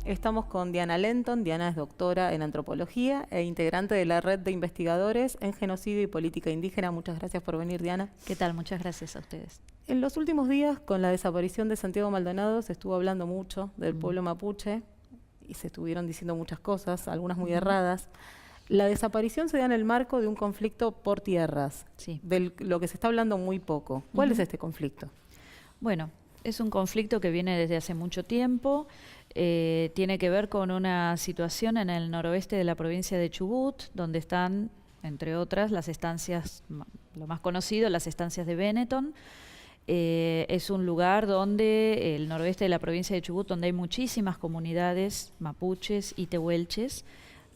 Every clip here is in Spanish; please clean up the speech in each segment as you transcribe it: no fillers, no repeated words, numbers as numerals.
Estamos con Diana Lenton. Diana es doctora en antropología e integrante de la red de investigadores en genocidio y política indígena. Muchas gracias por venir, Diana. ¿Qué tal? Muchas gracias a ustedes. En los últimos días, con la desaparición de Santiago Maldonado, se estuvo hablando mucho del pueblo mapuche y se estuvieron diciendo muchas cosas, algunas muy erradas. La desaparición se da en el marco de un conflicto por tierras, Sí. de lo que se está hablando muy poco. ¿Cuál es este conflicto? Bueno, es un conflicto que viene desde hace mucho tiempo. Tiene que ver con una situación en el noroeste de la provincia de Chubut, donde están, entre otras, las estancias, lo más conocido, las estancias de Benetton. Es un lugar donde, el noroeste de la provincia de Chubut, donde hay muchísimas comunidades mapuches y tehuelches.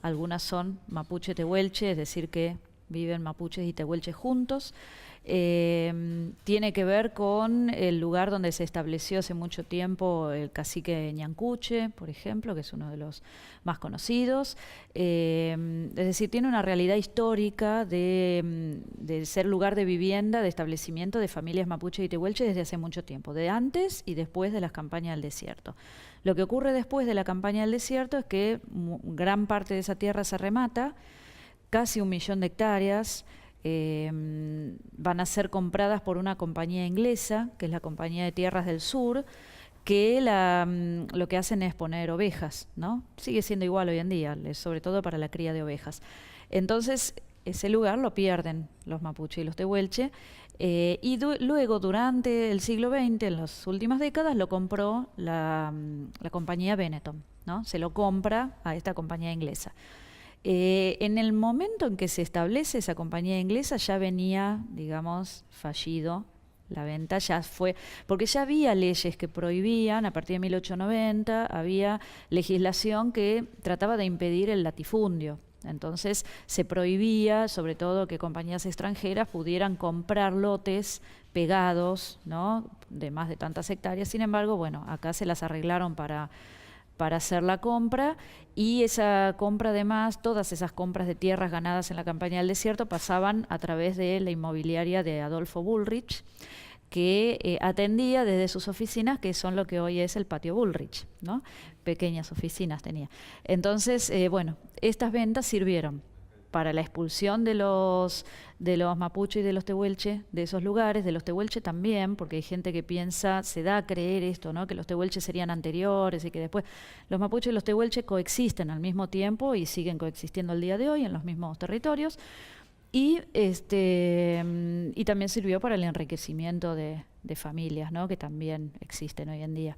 Algunas son mapuche-tehuelche, es decir, que viven mapuches y tehuelches juntos. Tiene que ver con el lugar donde se estableció hace mucho tiempo el cacique Ñancuche, por ejemplo, que es uno de los más conocidos. Es decir, tiene una realidad histórica de ser lugar de vivienda, de establecimiento de familias mapuche y tehuelche desde hace mucho tiempo, de antes y después de las campañas del desierto. Lo que ocurre después de la campaña del desierto es que gran parte de esa tierra se remata, casi 1 millón de hectáreas, van a ser compradas por una compañía inglesa, que es la Compañía de Tierras del Sur, que lo que hacen es poner ovejas, ¿no? Sigue siendo igual hoy en día, sobre todo para la cría de ovejas. Entonces, ese lugar lo pierden los mapuche y los tehuelche, y luego, durante el siglo XX, en las últimas décadas, lo compró la compañía Benetton, ¿no? Se lo compra a esta compañía inglesa. En el momento en que se establece esa compañía inglesa ya venía, digamos, fallido la venta, ya fue, porque ya había leyes que prohibían, a partir de 1890, había legislación que trataba de impedir el latifundio. Entonces se prohibía, sobre todo, que compañías extranjeras pudieran comprar lotes pegados, ¿no?, de más de tantas hectáreas. Sin embargo, bueno, acá se las arreglaron para hacer la compra, y esa compra, además, todas esas compras de tierras ganadas en la campaña del desierto pasaban a través de la inmobiliaria de Adolfo Bullrich, que atendía desde sus oficinas, que son lo que hoy es el Patio Bullrich, ¿no? Pequeñas oficinas tenía. Entonces, bueno, estas ventas sirvieron para la expulsión de los mapuche y de los tehuelche de esos lugares, de los tehuelche también, porque hay gente que piensa, se da a creer esto, ¿no?, que los tehuelche serían anteriores y que después los mapuche y los tehuelche coexisten al mismo tiempo y siguen coexistiendo al día de hoy en los mismos territorios. Y también sirvió para el enriquecimiento de familias, ¿no?, que también existen hoy en día.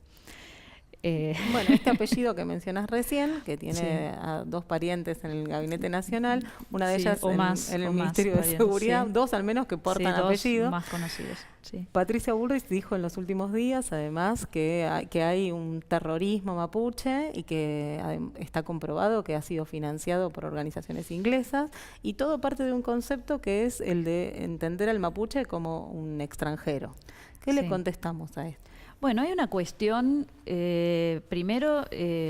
Bueno, este apellido que mencionas recién, que tiene Sí. a 2 parientes en el Gabinete Nacional, una de Sí, ellas o más, en el o más Ministerio de parientes, Seguridad, sí. 2 al menos que portan Sí, 2 apellido. más conocidos, sí. Patricia Bullrich dijo en los últimos días, además, que hay un terrorismo mapuche y que está comprobado que ha sido financiado por organizaciones inglesas, y todo parte de un concepto que es el de entender al mapuche como un extranjero. ¿Qué le Sí. contestamos a esto? Bueno, hay una cuestión, primero,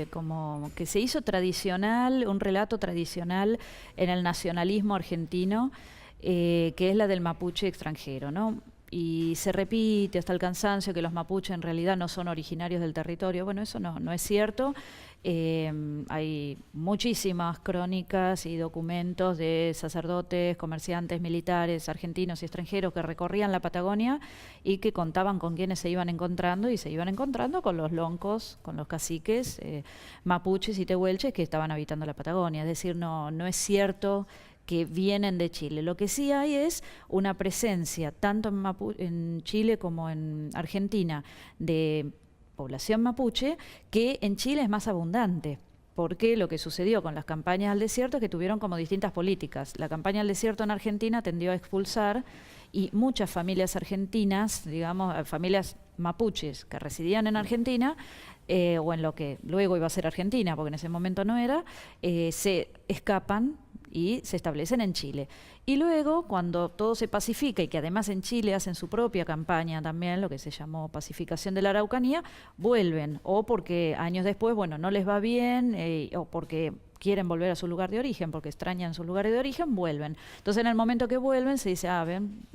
como que se hizo tradicional, un relato tradicional en el nacionalismo argentino, que es la del mapuche extranjero, ¿no? Y se repite hasta el cansancio que los mapuches en realidad no son originarios del territorio. Bueno, eso no es cierto. Hay muchísimas crónicas y documentos de sacerdotes, comerciantes, militares, argentinos y extranjeros que recorrían la Patagonia y que contaban con quienes se iban encontrando, y se iban encontrando con los loncos, con los caciques mapuches y tehuelches que estaban habitando la Patagonia. Es decir, no es cierto que vienen de Chile. Lo que sí hay es una presencia, tanto en Chile como en Argentina, de población mapuche, que en Chile es más abundante. Porque lo que sucedió con las campañas al desierto es que tuvieron como distintas políticas. La campaña al desierto en Argentina tendió a expulsar, y muchas familias argentinas, digamos, familias mapuches que residían en Argentina, o en lo que luego iba a ser Argentina, porque en ese momento no era, se escapan y se establecen en Chile. Y luego, cuando todo se pacifica, y que además en Chile hacen su propia campaña también, lo que se llamó pacificación de la Araucanía, vuelven, o porque años después, bueno, no les va bien, o porque quieren volver a su lugar de origen porque extrañan sus lugares de origen, vuelven. Entonces, en el momento que vuelven, se dice, ven,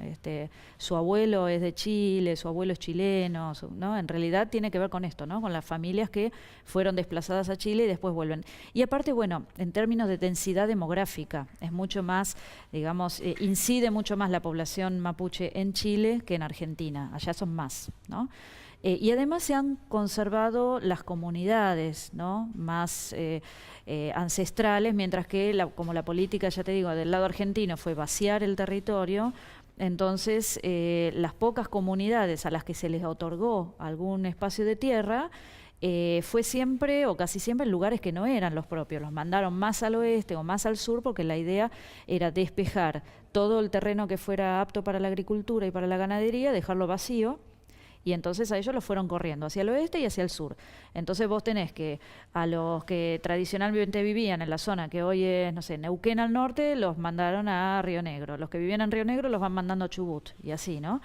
su abuelo es de Chile, su abuelo es chileno, ¿no? En realidad tiene que ver con esto, ¿no? Con las familias que fueron desplazadas a Chile y después vuelven. Y aparte, bueno, en términos de densidad demográfica, es mucho más, digamos, incide mucho más la población mapuche en Chile que en Argentina. Allá son más, ¿no? Y además se han conservado las comunidades, ¿no? Más ancestrales, mientras que como la política, ya te digo, del lado argentino fue vaciar el territorio, entonces las pocas comunidades a las que se les otorgó algún espacio de tierra fue siempre o casi siempre en lugares que no eran los propios, los mandaron más al oeste o más al sur porque la idea era despejar todo el terreno que fuera apto para la agricultura y para la ganadería, dejarlo vacío. Y entonces a ellos los fueron corriendo hacia el oeste y hacia el sur. Entonces vos tenés que a los que tradicionalmente vivían en la zona que hoy es, no sé, Neuquén al norte, los mandaron a Río Negro. Los que vivían en Río Negro los van mandando a Chubut y así, ¿no?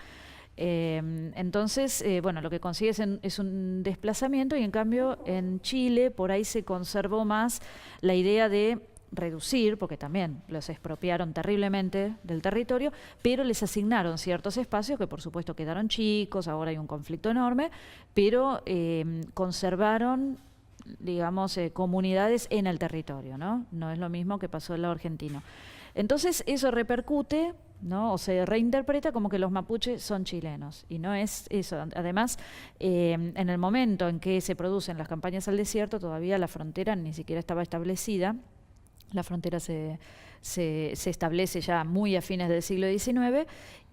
Entonces, bueno, lo que consigues es un desplazamiento y en cambio en Chile por ahí se conservó más la idea de reducir, porque también los expropiaron terriblemente del territorio, pero les asignaron ciertos espacios que por supuesto quedaron chicos, ahora hay un conflicto enorme, pero conservaron, digamos, comunidades en el territorio, ¿no? No es lo mismo que pasó en el lado argentino. Entonces eso repercute, ¿no? O se reinterpreta como que los mapuches son chilenos, y no es eso. Además, en el momento en que se producen las campañas al desierto, todavía la frontera ni siquiera estaba establecida. La frontera se establece ya muy a fines del siglo XIX,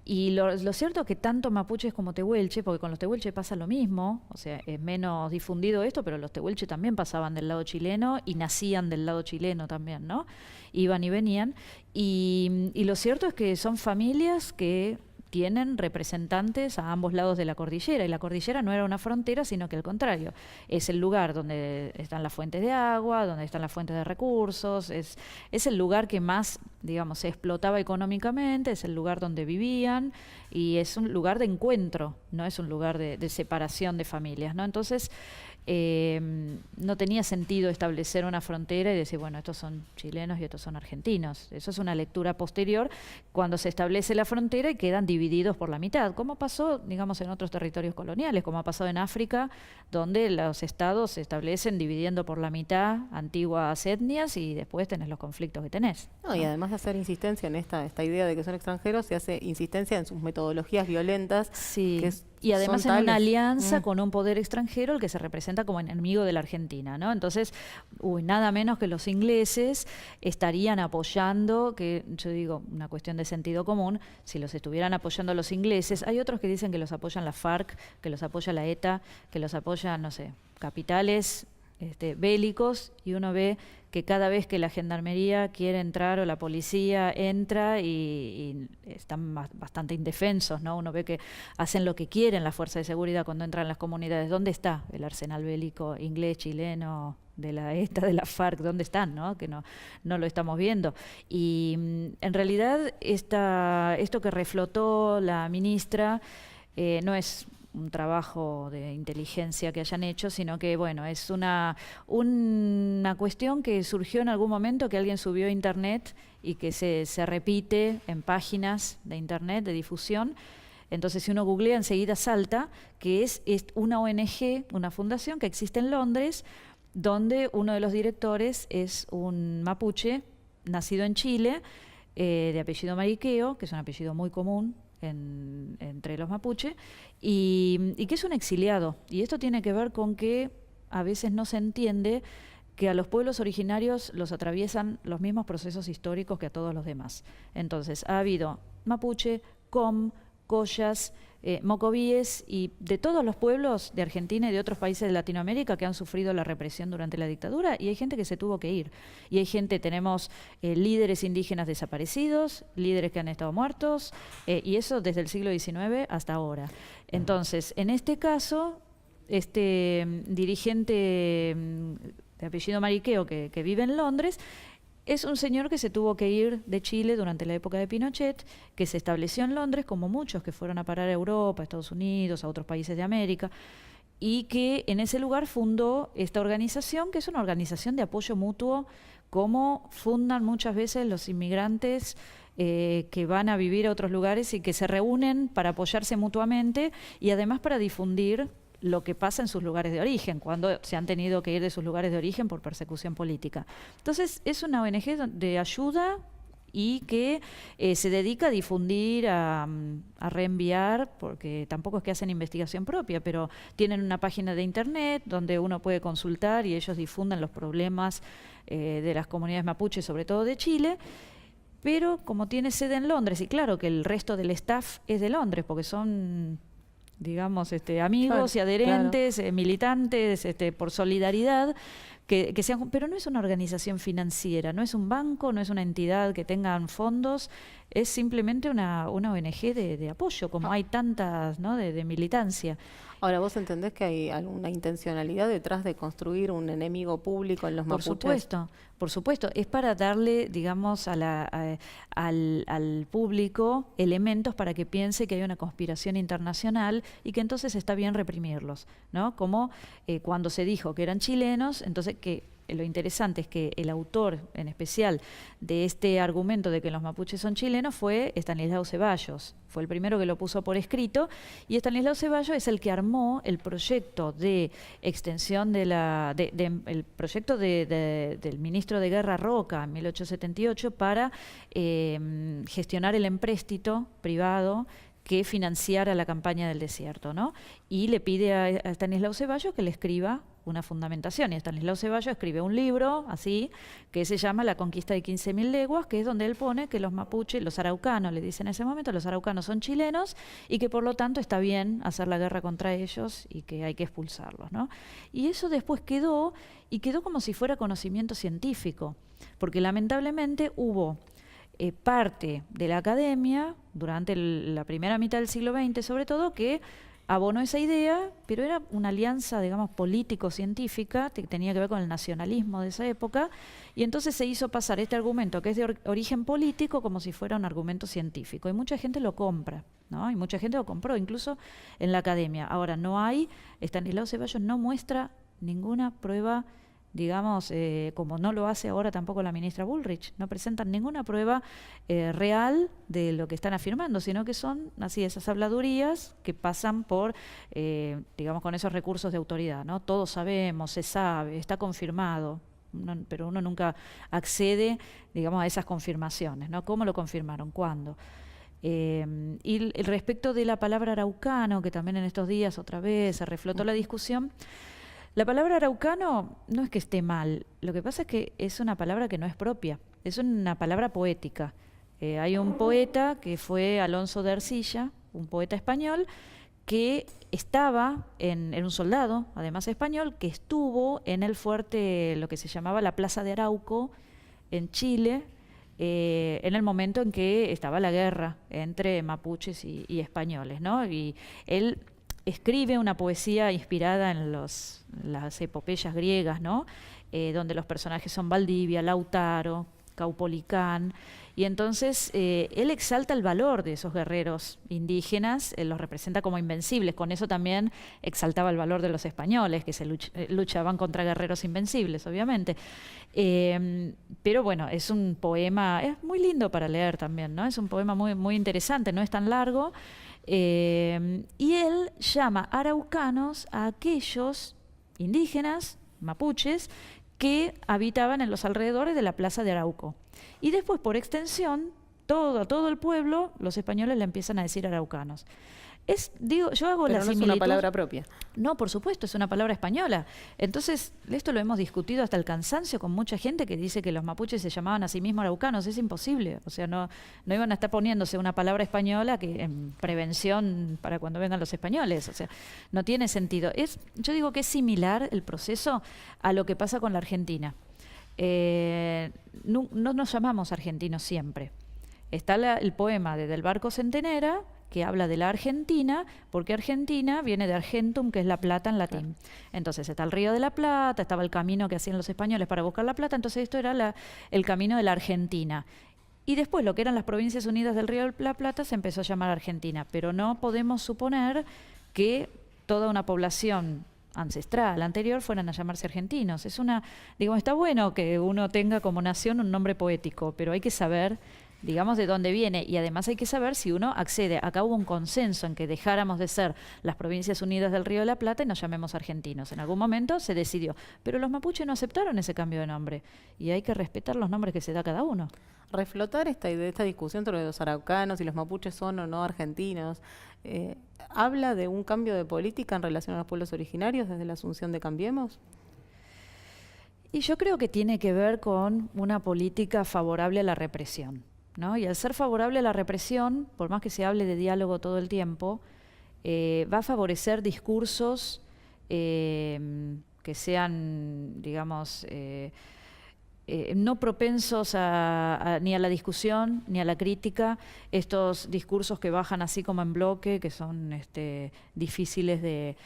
y lo cierto es que tanto mapuches como tehuelche, porque con los tehuelche pasa lo mismo, o sea, es menos difundido esto, pero los tehuelche también pasaban del lado chileno y nacían del lado chileno también, ¿no? Iban y venían, y lo cierto es que son familias que tienen representantes a ambos lados de la cordillera, y la cordillera no era una frontera, sino que al contrario, es el lugar donde están las fuentes de agua, donde están las fuentes de recursos, es el lugar que más, digamos, se explotaba económicamente, es el lugar donde vivían, y es un lugar de encuentro, no es un lugar de separación de familias, ¿no? Entonces, no tenía sentido establecer una frontera y decir, bueno, estos son chilenos y estos son argentinos. Eso es una lectura posterior cuando se establece la frontera y quedan divididos por la mitad, como pasó, digamos, en otros territorios coloniales, como ha pasado en África, donde los estados se establecen dividiendo por la mitad antiguas etnias y después tenés los conflictos que tenés. No, y además de hacer insistencia en esta idea de que son extranjeros, se hace insistencia en sus metodologías violentas. Sí. Y además en una alianza con un poder extranjero, el que se representa como enemigo de la Argentina, ¿no? Entonces, nada menos que los ingleses estarían apoyando, que yo digo, una cuestión de sentido común, si los estuvieran apoyando los ingleses, hay otros que dicen que los apoyan la FARC, que los apoya la ETA, que los apoyan, no sé, capitales bélicos, y uno ve que cada vez que la gendarmería quiere entrar o la policía entra y están bastante indefensos, ¿no? Uno ve que hacen lo que quieren las fuerzas de seguridad cuando entran en las comunidades. ¿Dónde está el arsenal bélico inglés, chileno, de la ETA, de la FARC? ¿Dónde están, no? Que no lo estamos viendo. Y en realidad esto que reflotó la ministra no es un trabajo de inteligencia que hayan hecho, sino que, bueno, es una cuestión que surgió en algún momento, que alguien subió a internet y que se repite en páginas de internet de difusión. Entonces, si uno googlea, enseguida salta que es una ONG, una fundación que existe en Londres, donde uno de los directores es un mapuche nacido en Chile, de apellido Mariqueo, que es un apellido muy común entre los mapuche, y que es un exiliado. Y esto tiene que ver con que a veces no se entiende que a los pueblos originarios los atraviesan los mismos procesos históricos que a todos los demás. Entonces, ha habido mapuche, com, collas, mocovíes, y de todos los pueblos de Argentina y de otros países de Latinoamérica que han sufrido la represión durante la dictadura, y hay gente que se tuvo que ir. Y hay tenemos líderes indígenas desaparecidos, líderes que han estado muertos, y eso desde el siglo XIX hasta ahora. Entonces, en este caso, dirigente de apellido Mariqueo que vive en Londres, es un señor que se tuvo que ir de Chile durante la época de Pinochet, que se estableció en Londres, como muchos que fueron a parar a Europa, a Estados Unidos, a otros países de América, y que en ese lugar fundó esta organización, que es una organización de apoyo mutuo cómo fundan muchas veces los inmigrantes que van a vivir a otros lugares y que se reúnen para apoyarse mutuamente y además para difundir lo que pasa en sus lugares de origen, cuando se han tenido que ir de sus lugares de origen por persecución política. Entonces, es una ONG de ayuda y que se dedica a difundir, a reenviar, porque tampoco es que hacen investigación propia, pero tienen una página de internet donde uno puede consultar y ellos difunden los problemas de las comunidades mapuches, sobre todo de Chile. Pero como tiene sede en Londres, y claro que el resto del staff es de Londres, porque son, digamos, amigos y adherentes, militantes, por solidaridad, que sean, pero no es una organización financiera, no es un banco, no es una entidad que tengan fondos, es simplemente una ONG de apoyo, como hay tantas, ¿no?, de militancia. Ahora, ¿vos entendés que hay alguna intencionalidad detrás de construir un enemigo público en los mapuches? Por supuesto. Es para darle, digamos, al público elementos para que piense que hay una conspiración internacional y que entonces está bien reprimirlos, ¿no? Como cuando se dijo que eran chilenos, entonces que lo interesante es que el autor, en especial, de este argumento de que los mapuches son chilenos fue Estanislao Ceballos. Fue el primero que lo puso por escrito, y Estanislao Ceballos es el que armó el proyecto de extensión el proyecto del ministro de Guerra Roca en 1878 para gestionar el empréstito privado que financiara la campaña del desierto, ¿no? Y le pide a Estanislao Ceballos que le escriba una fundamentación, y Estanislao Ceballos escribe un libro así que se llama La conquista de 15.000 leguas, que es donde él pone que los mapuches, los araucanos, le dicen en ese momento, los araucanos son chilenos y que por lo tanto está bien hacer la guerra contra ellos y que hay que expulsarlos, ¿no? Y eso después quedó como si fuera conocimiento científico, porque lamentablemente hubo parte de la academia durante la primera mitad del siglo XX, sobre todo, que abonó esa idea, pero era una alianza, digamos, político-científica, que tenía que ver con el nacionalismo de esa época, y entonces se hizo pasar este argumento, que es de origen político, como si fuera un argumento científico, y mucha gente lo compra, ¿no? Y mucha gente lo compró, incluso en la academia. Ahora, Estanislao Ceballos no muestra ninguna prueba, digamos, como no lo hace ahora tampoco la ministra Bullrich, no presentan ninguna prueba real de lo que están afirmando, sino que son así esas habladurías que pasan por, digamos, con esos recursos de autoridad, ¿no? Todos sabemos, se sabe, está confirmado, pero uno nunca accede, digamos, a esas confirmaciones, ¿no? ¿Cómo lo confirmaron? ¿Cuándo? Y respecto de la palabra araucano, que también en estos días otra vez se reflotó la discusión, la palabra araucano no es que esté mal, lo que pasa es que es una palabra que no es propia, es una palabra poética. Hay un poeta que fue Alonso de Ercilla, un poeta español, que estaba era un soldado, además español, que estuvo en el fuerte, lo que se llamaba la Plaza de Arauco, en Chile, en el momento en que estaba la guerra entre mapuches y españoles, ¿no? Y él escribe una poesía inspirada en las epopeyas griegas, ¿no? Donde los personajes son Valdivia, Lautaro, Caupolicán, y entonces él exalta el valor de esos guerreros indígenas, los representa como invencibles, con eso también exaltaba el valor de los españoles, que luchaban contra guerreros invencibles, obviamente. Pero bueno, es un poema, es muy lindo para leer también, ¿no? Es un poema muy, muy interesante, no es tan largo. Y él llama araucanos a aquellos indígenas, mapuches, que habitaban en los alrededores de la Plaza de Arauco. Y después, por extensión, a todo el pueblo, los españoles le empiezan a decir araucanos. Yo hago la similitud. Pero no es una palabra propia. No, por supuesto, es una palabra española. Entonces, esto lo hemos discutido hasta el cansancio con mucha gente que dice que los mapuches se llamaban a sí mismos araucanos. Es imposible. O sea, no iban a estar poniéndose una palabra española que en prevención para cuando vengan los españoles. O sea, no tiene sentido. Yo digo que es similar el proceso a lo que pasa con la Argentina. No nos llamamos argentinos siempre. Está el poema de Del Barco Centenera, que habla de la Argentina, porque Argentina viene de argentum, que es la plata en latín. Claro. Entonces está el Río de la Plata, estaba el camino que hacían los españoles para buscar la plata, entonces esto era el camino de la Argentina. Y después lo que eran las Provincias Unidas del Río de la Plata se empezó a llamar Argentina, pero no podemos suponer que toda una población ancestral, anterior, fueran a llamarse argentinos. Digamos, está bueno que uno tenga como nación un nombre poético, pero hay que saber, digamos, de dónde viene, y además hay que saber si uno accede. Acá hubo un consenso en que dejáramos de ser las Provincias Unidas del Río de la Plata y nos llamemos argentinos. En algún momento se decidió, pero los mapuches no aceptaron ese cambio de nombre, y hay que respetar los nombres que se da cada uno. Reflotar esta discusión sobre los araucanos y los mapuches son o no argentinos, ¿habla de un cambio de política en relación a los pueblos originarios desde la asunción de Cambiemos? Y yo creo que tiene que ver con una política favorable a la represión, ¿no? Y al ser favorable a la represión, por más que se hable de diálogo todo el tiempo, va a favorecer discursos que sean, digamos, no propensos ni a la discusión ni a la crítica, estos discursos que bajan así como en bloque, que son difíciles de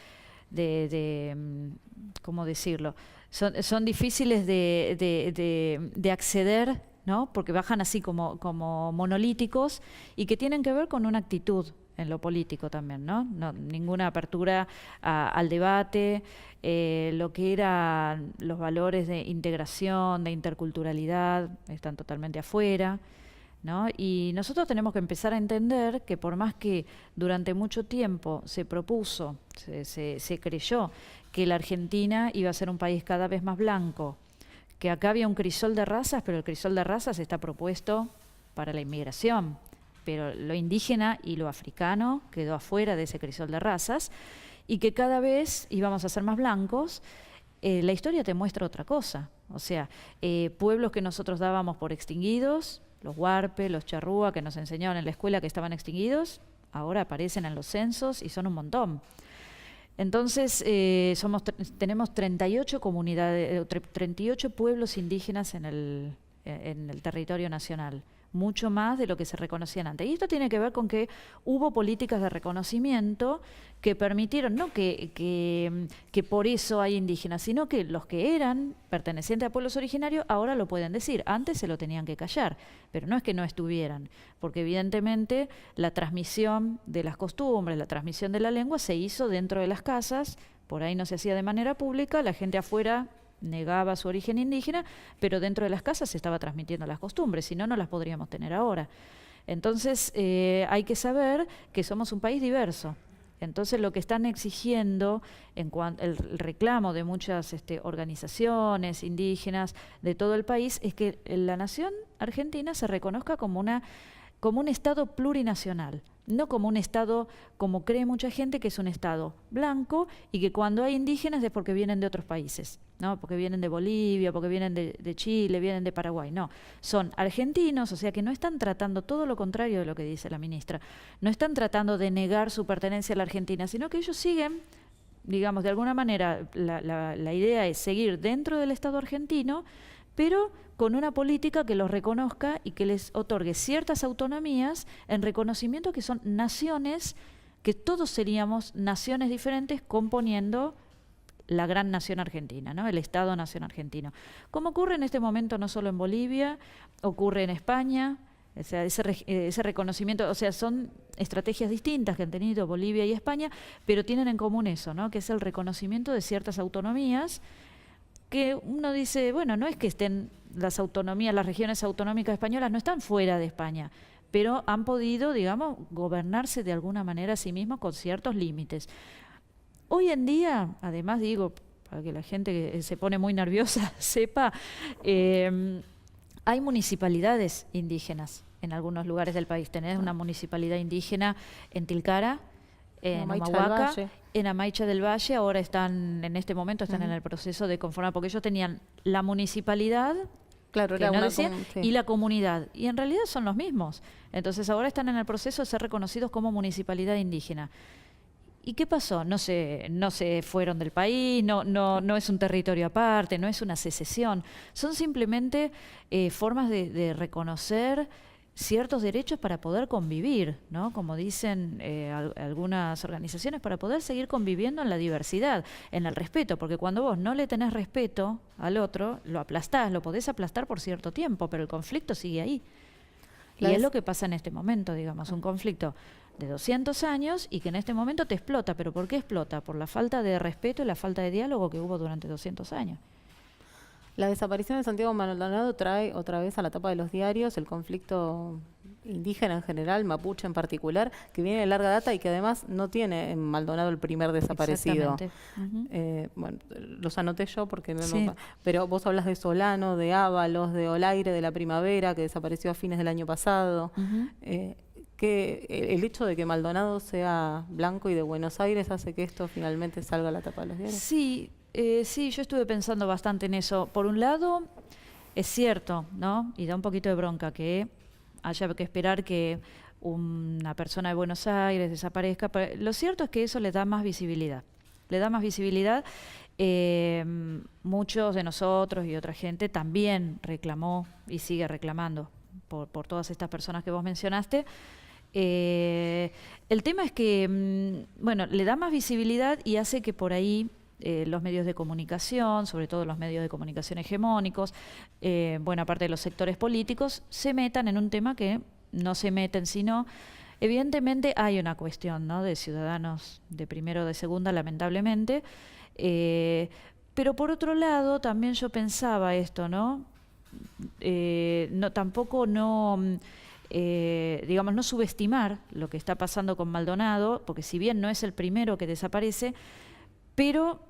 ¿cómo decirlo? Son difíciles de acceder, ¿no? Porque bajan así como monolíticos, y que tienen que ver con una actitud en lo político también, ¿no? Ninguna apertura al debate, lo que eran los valores de integración, de interculturalidad, están totalmente afuera, ¿no? Y nosotros tenemos que empezar a entender que por más que durante mucho tiempo se propuso, se creyó que la Argentina iba a ser un país cada vez más blanco, que acá había un crisol de razas, pero el crisol de razas está propuesto para la inmigración, pero lo indígena y lo africano quedó afuera de ese crisol de razas, y que cada vez íbamos a ser más blancos. La historia te muestra otra cosa. O sea, pueblos que nosotros dábamos por extinguidos, los huarpe, los charrúa, que nos enseñaban en la escuela que estaban extinguidos, ahora aparecen en los censos y son un montón. Entonces, tenemos 38 comunidades, 38 pueblos indígenas en el territorio nacional, mucho más de lo que se reconocían antes. Y esto tiene que ver con que hubo políticas de reconocimiento que permitieron, no que por eso hay indígenas, sino que los que eran pertenecientes a pueblos originarios ahora lo pueden decir. Antes se lo tenían que callar, pero no es que no estuvieran, porque evidentemente la transmisión de las costumbres, la transmisión de la lengua se hizo dentro de las casas, por ahí no se hacía de manera pública, la gente afuera negaba su origen indígena, pero dentro de las casas se estaba transmitiendo las costumbres, si no, no las podríamos tener ahora. Entonces, hay que saber que somos un país diverso. Entonces, lo que están exigiendo, el reclamo de muchas organizaciones indígenas de todo el país, es que la nación argentina se reconozca como un Estado plurinacional, no como un Estado, como cree mucha gente, que es un Estado blanco y que cuando hay indígenas es porque vienen de otros países, ¿no? Porque vienen de Bolivia, porque vienen de Chile, vienen de Paraguay. No, son argentinos, o sea que no están tratando, todo lo contrario de lo que dice la ministra, no están tratando de negar su pertenencia a la Argentina, sino que ellos siguen, digamos, de alguna manera, la idea es seguir dentro del Estado argentino, pero con una política que los reconozca y que les otorgue ciertas autonomías en reconocimiento que son naciones, que todos seríamos naciones diferentes componiendo la gran nación argentina, ¿no? El Estado-nación argentino. Como ocurre en este momento no solo en Bolivia, ocurre en España, o sea, ese reconocimiento, o sea, son estrategias distintas que han tenido Bolivia y España, pero tienen en común eso, ¿no? Que es el reconocimiento de ciertas autonomías, que uno dice, bueno, no es que estén las autonomías, las regiones autonómicas españolas no están fuera de España, pero han podido, digamos, gobernarse de alguna manera a sí mismos con ciertos límites. Hoy en día, además digo, para que la gente que se pone muy nerviosa sepa, hay municipalidades indígenas en algunos lugares del país. Tenés una municipalidad indígena en Tilcara, en Humahuaca, en Amaicha del Valle, ahora en este momento están en el proceso de conformar, porque ellos tenían la municipalidad, claro, era una sí, y la comunidad, y en realidad son los mismos. Entonces ahora están en el proceso de ser reconocidos como municipalidad indígena. ¿Y qué pasó? No se fueron del país, no es un territorio aparte, no es una secesión. Son simplemente formas de reconocer ciertos derechos para poder convivir, ¿no? Como dicen algunas organizaciones, para poder seguir conviviendo en la diversidad, en el respeto, porque cuando vos no le tenés respeto al otro, lo aplastás, lo podés aplastar por cierto tiempo, pero el conflicto sigue ahí. Y es lo que pasa en este momento, digamos, un conflicto de 200 años y que en este momento te explota. ¿Pero por qué explota? Por la falta de respeto y la falta de diálogo que hubo durante 200 años. La desaparición de Santiago Maldonado trae otra vez a la tapa de los diarios el conflicto indígena en general, mapuche en particular, que viene de larga data y que además no tiene en Maldonado el primer desaparecido. Bueno, los anoté yo porque no, pero vos hablas de Solano, de Ábalos, de Olaire, de la Primavera, que desapareció a fines del año pasado. Que el hecho de que Maldonado sea blanco y de Buenos Aires hace que esto finalmente salga a la tapa de los diarios. Sí, sí, yo estuve pensando bastante en eso. Por un lado, es cierto, ¿no? Y da un poquito de bronca que haya que esperar que una persona de Buenos Aires desaparezca. Pero lo cierto es que eso le da más visibilidad. Le da más visibilidad. Muchos de nosotros y otra gente también reclamó y sigue reclamando por todas estas personas que vos mencionaste. El tema es que, bueno, le da más visibilidad y hace que por ahí los medios de comunicación, sobre todo los medios de comunicación hegemónicos, buena parte de los sectores políticos, se metan en un tema que no se meten, sino, evidentemente hay una cuestión, ¿no?, de ciudadanos de primera o de segunda, lamentablemente, pero por otro lado también yo pensaba esto, ¿no? Tampoco digamos, no subestimar lo que está pasando con Maldonado, porque si bien no es el primero que desaparece, pero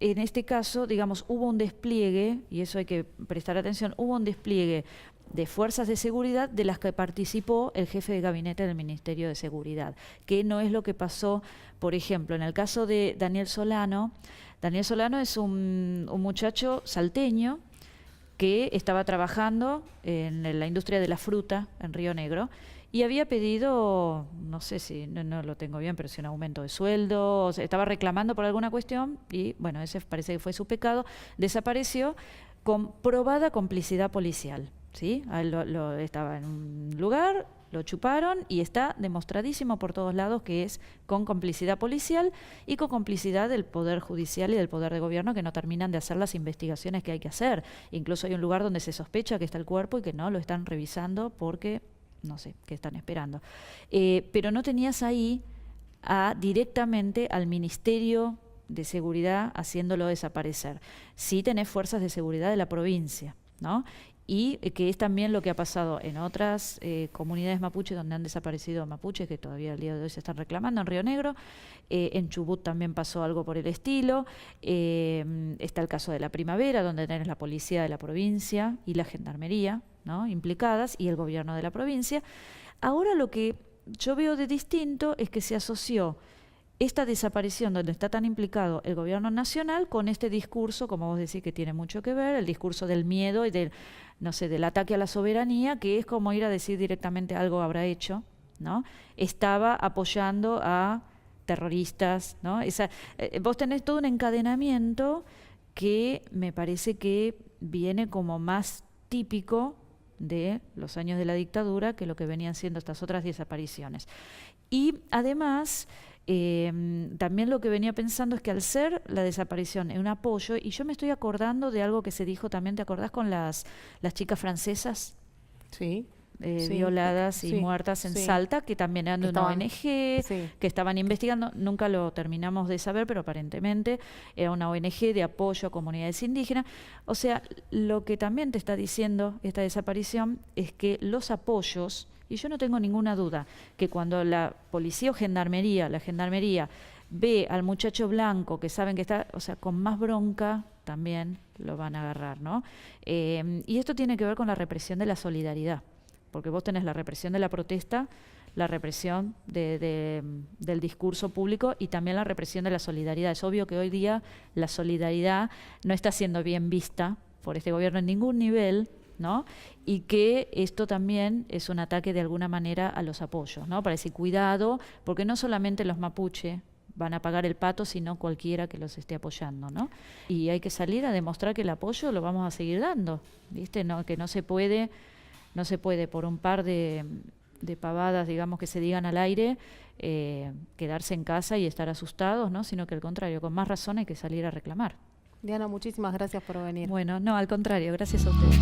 en este caso, digamos, hubo un despliegue, y eso hay que prestar atención, hubo un despliegue de fuerzas de seguridad de las que participó el jefe de gabinete del Ministerio de Seguridad, que no es lo que pasó, por ejemplo, en el caso de Daniel Solano. Daniel Solano es un muchacho salteño que estaba trabajando en la industria de la fruta en Río Negro y había pedido, no sé si, no lo tengo bien, pero sí un aumento de sueldo, o sea, estaba reclamando por alguna cuestión y, bueno, ese parece que fue su pecado, desapareció con probada complicidad policial, ¿sí? A él estaba en un lugar, lo chuparon y está demostradísimo por todos lados que es con complicidad policial y con complicidad del Poder Judicial y del Poder de Gobierno, que no terminan de hacer las investigaciones que hay que hacer. Incluso hay un lugar donde se sospecha que está el cuerpo y que no lo están revisando porque, no sé, qué están esperando. Pero no tenías ahí directamente al Ministerio de Seguridad haciéndolo desaparecer. Sí tenés fuerzas de seguridad de la provincia, ¿no? Y que es también lo que ha pasado en otras comunidades mapuche donde han desaparecido mapuches, que todavía al día de hoy se están reclamando, en Río Negro. En Chubut también pasó algo por el estilo. Está el caso de la Primavera, donde tenés la policía de la provincia y la gendarmería, ¿no?, implicadas, y el gobierno de la provincia. Ahora lo que yo veo de distinto es que se asoció esta desaparición donde está tan implicado el gobierno nacional con este discurso, como vos decís, que tiene mucho que ver, el discurso del miedo y del, no sé, del ataque a la soberanía, que es como ir a decir directamente algo habrá hecho, ¿no? Estaba apoyando a terroristas, ¿no? Vos tenés todo un encadenamiento que me parece que viene como más típico de los años de la dictadura que lo que venían siendo estas otras desapariciones. Y además, también lo que venía pensando es que al ser la desaparición un apoyo, y yo me estoy acordando de algo que se dijo también, ¿te acordás con las chicas francesas? Sí. Violadas y muertas en Salta, que también eran de una ONG, que estaban investigando, nunca lo terminamos de saber, pero aparentemente era una ONG de apoyo a comunidades indígenas. O sea, lo que también te está diciendo esta desaparición es que los apoyos, y yo no tengo ninguna duda, que cuando la policía o la gendarmería ve al muchacho blanco que saben que está, o sea, con más bronca también lo van a agarrar, ¿no? Y esto tiene que ver con la represión de la solidaridad. Porque vos tenés la represión de la protesta, la represión del discurso público y también la represión de la solidaridad. Es obvio que hoy día la solidaridad no está siendo bien vista por este gobierno en ningún nivel, ¿no? Y que esto también es un ataque de alguna manera a los apoyos, ¿no? Para decir, cuidado, porque no solamente los mapuche van a pagar el pato, sino cualquiera que los esté apoyando, ¿no? Y hay que salir a demostrar que el apoyo lo vamos a seguir dando, ¿viste? No, que no se puede por un par de pavadas, digamos, que se digan al aire, quedarse en casa y estar asustados, ¿no? Sino que al contrario, con más razón hay que salir a reclamar. Diana, muchísimas gracias por venir. Bueno, no, al contrario, gracias a ustedes.